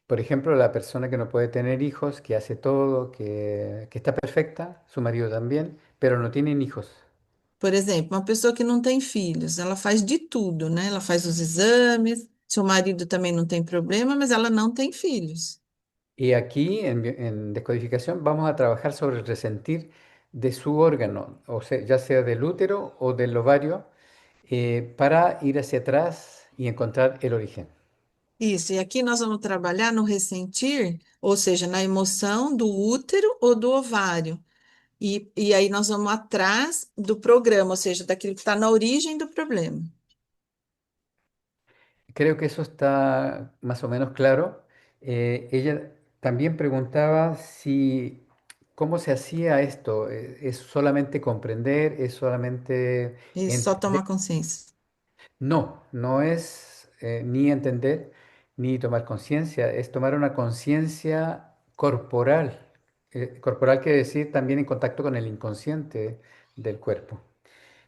Por ejemplo, la persona que no puede tener hijos, que hace todo, que está perfecta, su marido también, pero no tienen hijos. Por exemplo, uma pessoa que não tem filhos, ela faz de tudo, né? Ela faz os exames, seu marido também não tem problema, mas ela não tem filhos. Y aquí en descodificación vamos a trabajar sobre el resentir de su órgano, o sea, ya sea del útero o del ovario, para ir hacia atrás y encontrar el origen. Isso, e aqui nós vamos trabalhar no ressentir, ou seja, na emoção do útero ou do ovário. E aí nós vamos atrás do programa, ou seja, daquilo que está na origem do problema. Creo que eso está más o menos claro. Ella también preguntaba si cómo se hacía esto. ¿Es solamente comprender? ¿Es solamente E só entender? tomar consciência. No, no es ni entender ni tomar conciencia, es tomar una conciencia corporal. Corporal quiere decir también en contacto con el inconsciente del cuerpo,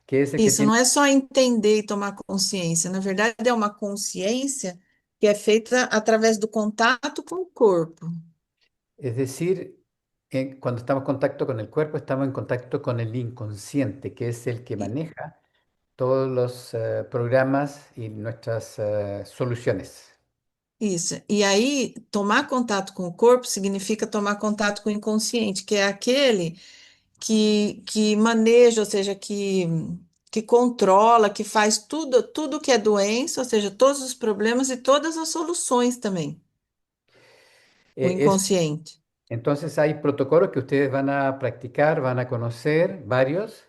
que es el que Isso tiene, não é só entender e tomar consciência, na verdade é uma consciência que é feita através do contato com o corpo. es decir, cuando estamos en contacto con el cuerpo, estamos en contacto con el inconsciente, que es el que I- maneja todos los programas y nuestras soluciones. Isso. E aí, tomar contato com o corpo significa tomar contato com o inconsciente, que é aquele que maneja, ou seja, que controla, que faz tudo que é doença, ou seja, todos os problemas e todas as soluções também, o Es inconsciente. Entonces hay protocolos que ustedes van a practicar, van a conocer varios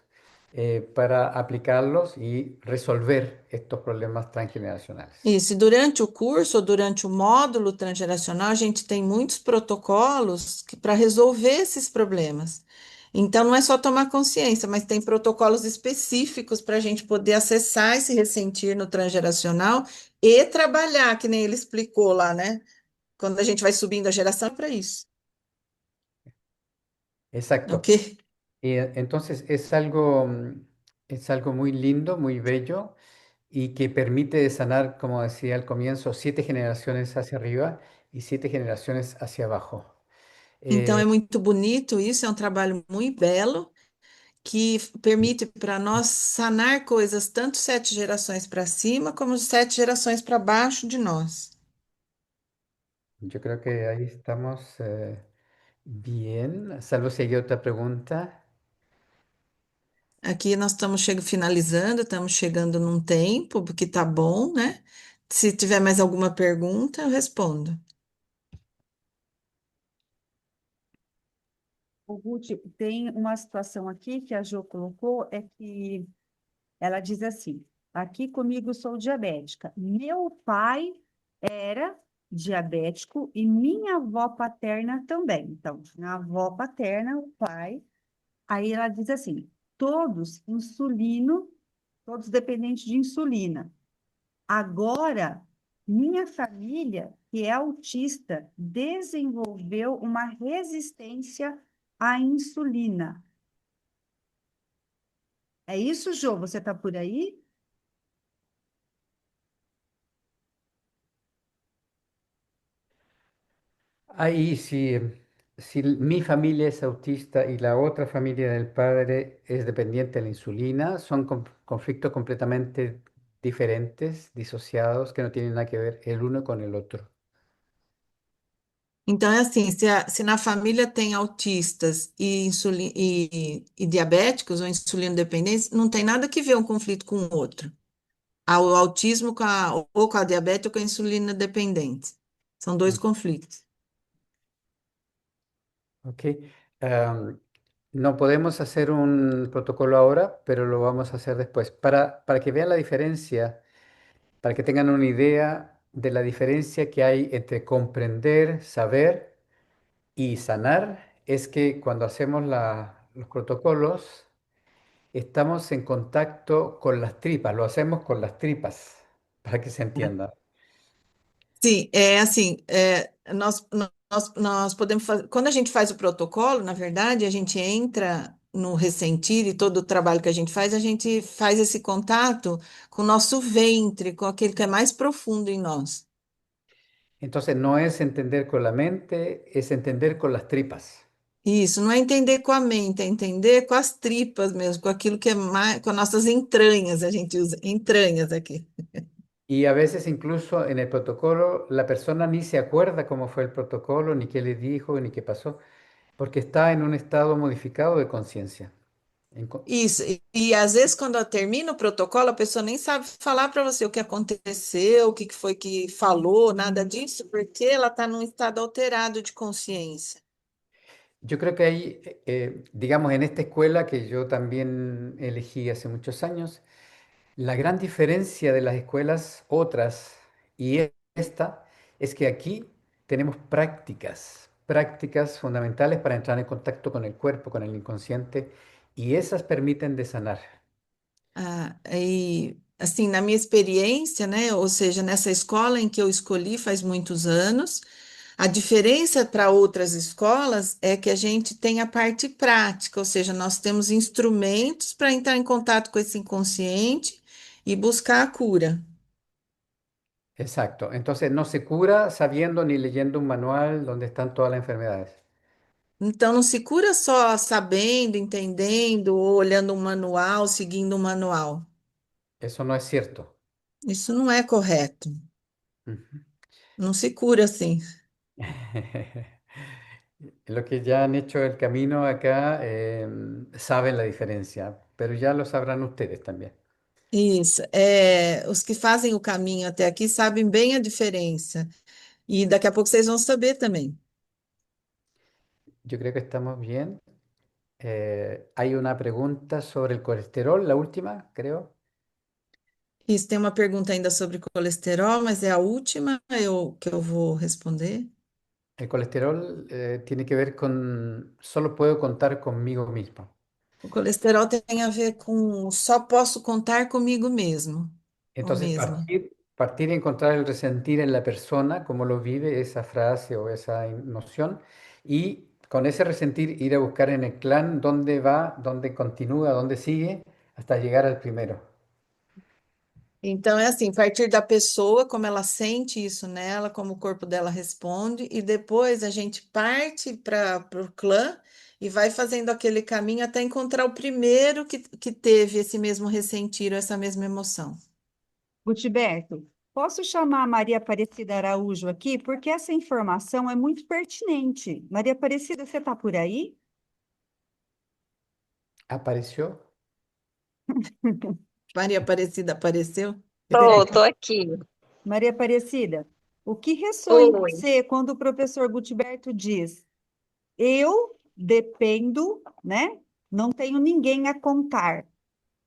para aplicarlos y resolver estos problemas transgeneracionales. Isso, e durante o curso ou durante o módulo transgeracional, a gente tem muitos protocolos para resolver esses problemas. Então, não é só tomar consciência, mas tem protocolos específicos para a gente poder acessar esse ressentir no transgeracional e trabalhar, que nem ele explicou lá, né? Quando a gente vai subindo a geração, é para isso, Exacto. ok? Y entonces es algo muy lindo, muy bello y que permite sanar, como decía al comienzo, 7 generaciones hacia arriba y 7 generaciones hacia abajo. Então, é Eh, muito bonito isso, é um trabalho muito belo que permite para nós sanar coisas tanto 7 gerações para cima como 7 gerações para baixo de nós. yo creo que ahí estamos bien, salvo si hay otra pregunta. Aqui nós estamos finalizando, estamos chegando num tempo, porque tá bom, né? Se tiver mais alguma pergunta, eu respondo. O Ruth, tem uma situação aqui que a Jo colocou, é que ela diz assim: aqui comigo sou diabética. Meu pai era diabético e minha avó paterna também. Então, na avó paterna, o pai. Aí ela diz assim: todos insulino, todos dependentes de insulina. Agora, minha família, que é autista, desenvolveu uma resistência à insulina. É isso, Jô? Você está por aí? Ahí, si mi familia es autista y la otra familia del padre es dependiente de la insulina, son conflictos completamente diferentes, disociados, que no tienen nada que ver el uno con el otro. Então, é assim, se na família tem autistas e diabéticos ou insulino dependentes, não tem nada que ver um conflito com o outro. O autismo ou com a diabetes ou com a insulina dependente. São dois Mm, conflitos. ¿ok? Am, no podemos hacer un protocolo ahora, pero lo vamos a hacer después. Para que vean la diferencia, para que tengan una idea de la diferencia que hay entre comprender, saber y sanar, es que cuando hacemos los protocolos, estamos en contacto con las tripas, lo hacemos con las tripas, para que se entienda. Sim, é assim, nós podemos fazer, quando a gente faz o protocolo, na verdade, a gente entra no ressentir e todo o trabalho que a gente faz esse contato com o nosso ventre, com aquele que é mais profundo em nós. Entonces, no es entender con la mente, es entender con las tripas. Isso, não é entender com a mente, é entender com as tripas mesmo, com aquilo que é mais, com as nossas entranhas, a gente usa entranhas aqui. Y a veces incluso en el protocolo la persona ni se acuerda cómo fue el protocolo, ni qué le dijo, ni qué pasó, porque está en un estado modificado de conciencia. En co- Isso, e às vezes quando ela termina o protocolo, a pessoa nem sabe falar para você o que aconteceu, o que que foi que falou, nada disso, porque ela está num estado alterado de consciência. Yo creo que hay, digamos, en esta escuela que yo también elegí hace muchos años, la gran diferencia de las escuelas otras y esta es que aquí tenemos prácticas, prácticas fundamentales para entrar en contacto con el cuerpo, con el inconsciente, y esas permiten de sanar. Ah, e assim, na minha experiência, né, ou seja, nessa escola em que eu escolhi faz muitos anos, a diferença para outras escolas é que a gente tem a parte prática, ou seja, nós temos instrumentos para entrar em contato com esse inconsciente e buscar a cura. Exacto. Entonces no se cura sabiendo ni leyendo un manual donde están todas las enfermedades. Então, não se cura só sabendo, entendendo, ou olhando um manual, seguindo um manual. Eso no es cierto. Isso não é correto. Ujú. Não se cura assim. Los que ya han hecho el camino acá saben la diferencia, pero ya lo sabrán ustedes también. Isso. Os que fazem o caminho até aqui sabem bem a diferença. E daqui a pouco vocês vão saber também. Yo creo que estamos bien. Hay una pregunta sobre el colesterol, la última, creo. Isso, tem uma pergunta ainda sobre colesterol, mas é a última que eu vou responder. El colesterol tiene que ver con, solo puedo contar conmigo mismo. O colesterol tem a ver com só posso contar comigo mesmo ou Entonces, mesma. partir y encontrar el resentir en la persona, cómo lo vive esa frase o esa noción, y con ese resentir ir a buscar en el clan dónde va, dónde continúa, dónde sigue, hasta llegar al primero. Então, é assim, a partir da pessoa, como ela sente isso nela, como o corpo dela responde, e depois a gente parte para o clã e vai fazendo aquele caminho até encontrar o primeiro que teve esse mesmo ressentir, ou essa mesma emoção. Gutiberto, posso chamar a Maria Aparecida Araújo aqui, porque essa informação é muito pertinente. Maria Aparecida, você está por aí? ¿Apareció? Maria Aparecida apareceu? Tô aqui. Maria Aparecida, o que ressoa em Oi. você quando o professor Gutiberto diz: eu dependo, né? Não tenho ninguém a contar.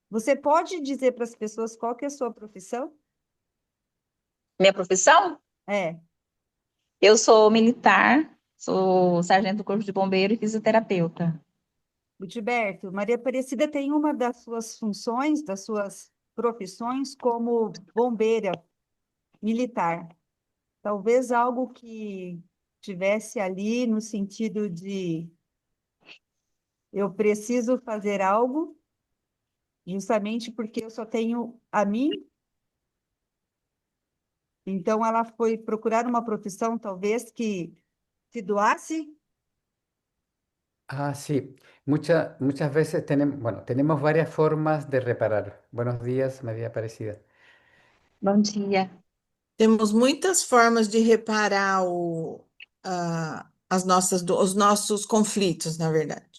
Você pode dizer para as pessoas qual que é a sua profissão? Minha profissão? É, Eu sou militar, sou sargento do Corpo de Bombeiro e fisioterapeuta. Gutiberto, Maria Aparecida tem uma das suas funções, das suas profissões como bombeira militar. Talvez algo que tivesse ali no sentido de eu preciso fazer algo, justamente porque eu só tenho a mim. Então, ela foi procurar uma profissão, talvez, que se doasse. Ah, sí. Muchas veces tenemos, bueno, tenemos varias formas de reparar. Buenos días, María Aparecida. Bom dia. Temos muitas formas de reparar os nossos conflitos, na verdade.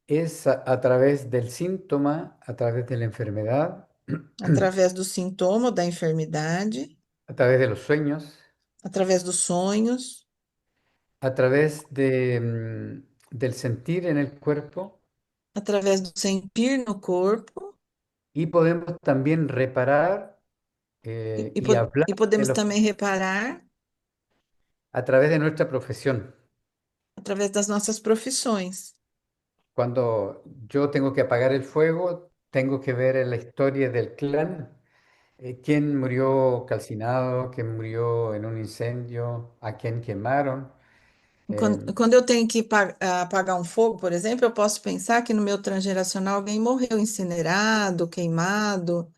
Es a través del síntoma, a través de la enfermedad, Através do sintoma, da enfermidade, a través de los sueños, através dos sonhos, a través de, del sentir en el cuerpo através do sentir no corpo, y podemos también reparar y hablar e de podemos los, também reparar a través de nuestra profesión. através das nossas profissões. Cuando yo tengo que apagar el fuego, tengo que ver en la historia del clan quién murió calcinado, quién murió en un incendio, a quién quemaron. Quando, Eh, quando eu tenho que apagar um fogo, por exemplo, eu posso pensar que no meu transgeracional alguém morreu incinerado, queimado,